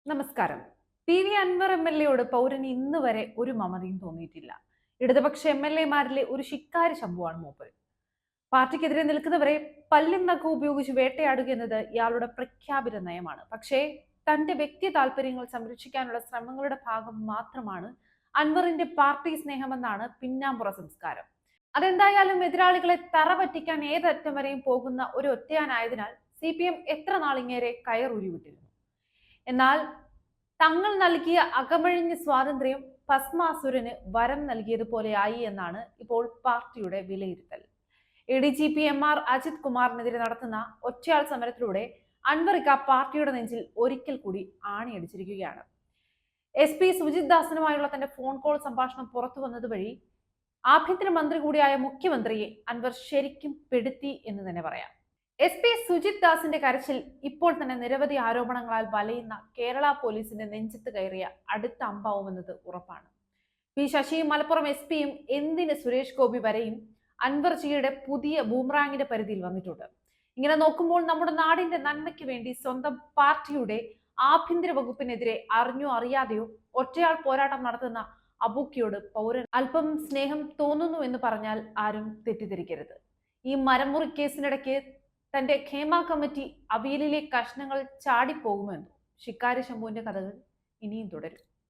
നമസ്കാരം. പി.വി. അൻവർ എം.എൽ.എയോട് പൗരന് ഇന്ന് വരെ ഒരു മമതയും തോന്നിയിട്ടില്ല. ഇടതുപക്ഷ എം.എൽ.എമാരിലെ ഒരു ശിക്കാരി ശംഭുവാണ് മൂപ്പർ. പാർട്ടിക്കെതിരെ നിൽക്കുന്നവരെ പല്ലും നഖവും ഉപയോഗിച്ച് വേട്ടയാടുക എന്നത് ഇയാളുടെ പ്രഖ്യാപിത നയമാണ്. പക്ഷേ തന്റെ വ്യക്തി താല്പര്യങ്ങൾ സംരക്ഷിക്കാനുള്ള ശ്രമങ്ങളുടെ ഭാഗം മാത്രമാണ് അൻവറിന്റെ പാർട്ടി സ്നേഹമെന്നാണ് പിന്നാമ്പുറ സംസ്കാരം. അതെന്തായാലും എതിരാളികളെ തറ പറ്റിക്കാൻ ഏതറ്റം വരെയും പോകുന്ന ഒരു ഒറ്റയാനായതിനാൽ CPM എത്ര നാളിങ്ങേരെ കയറുരുവിട്ടിരുന്നു. എന്നാൽ തങ്ങൾ നൽകിയ അകമഴിഞ്ഞ സ്വാതന്ത്ര്യം ഭസ്മാസുരന് വരം നൽകിയതുപോലെയായി എന്നാണ് ഇപ്പോൾ പാർട്ടിയുടെ വിലയിരുത്തൽ. ADGP MR അജിത് കുമാറിനെതിരെ നടത്തുന്ന ഒറ്റയാൾ സമരത്തിലൂടെ അൻവറിക്ക പാർട്ടിയുടെ നെഞ്ചിൽ ഒരിക്കൽ കൂടി ആണിയടിച്ചിരിക്കുകയാണ്. SP സുജിത് ദാസനുമായുള്ള തന്റെ ഫോൺ കോൾ സംഭാഷണം പുറത്തു വന്നത് വഴി ആഭ്യന്തരമന്ത്രി കൂടിയായ മുഖ്യമന്ത്രിയെ അൻവർ ശരിക്കും പെടുത്തി എന്ന് തന്നെ പറയാം. SP സുജിത് ദാസിന്റെ കരച്ചിൽ ഇപ്പോൾ തന്നെ നിരവധി ആരോപണങ്ങളാൽ വലയുന്ന കേരള പോലീസിന്റെ നെഞ്ചത്ത് കയറിയ അടുത്ത അമ്പാവുമെന്നത് ഉറപ്പാണ്. P ശശിയും മലപ്പുറം SP-യും എന്തിന് സുരേഷ് ഗോപി വരെയും അൻവർജിയുടെ പുതിയ ബൂമറാങ്ങിന്റെ പരിധിയിൽ വന്നിട്ടുണ്ട്. ഇങ്ങനെ നോക്കുമ്പോൾ നമ്മുടെ നാടിന്റെ നന്മയ്ക്ക് വേണ്ടി സ്വന്തം പാർട്ടിയുടെ ആഭ്യന്തര വകുപ്പിനെതിരെ അറിഞ്ഞോ അറിയാതെയോ ഒറ്റയാൾ പോരാട്ടം നടത്തുന്ന അബൂക്കിയോട് പൗരൻ അല്പം സ്നേഹം തോന്നുന്നു എന്ന് പറഞ്ഞാൽ ആരും തെറ്റിദ്ധരിക്കരുത്. ഈ മരമുറി കേസിനിടയ്ക്ക് തന്റെ ഖേമ കമ്മിറ്റി അവിയലിലെ കഷ്ണങ്ങൾ ചാടിപ്പോകുമെന്നും ശിക്കാരി ശംഭുവിന്റെ കഥകൾ ഇനിയും തുടരും.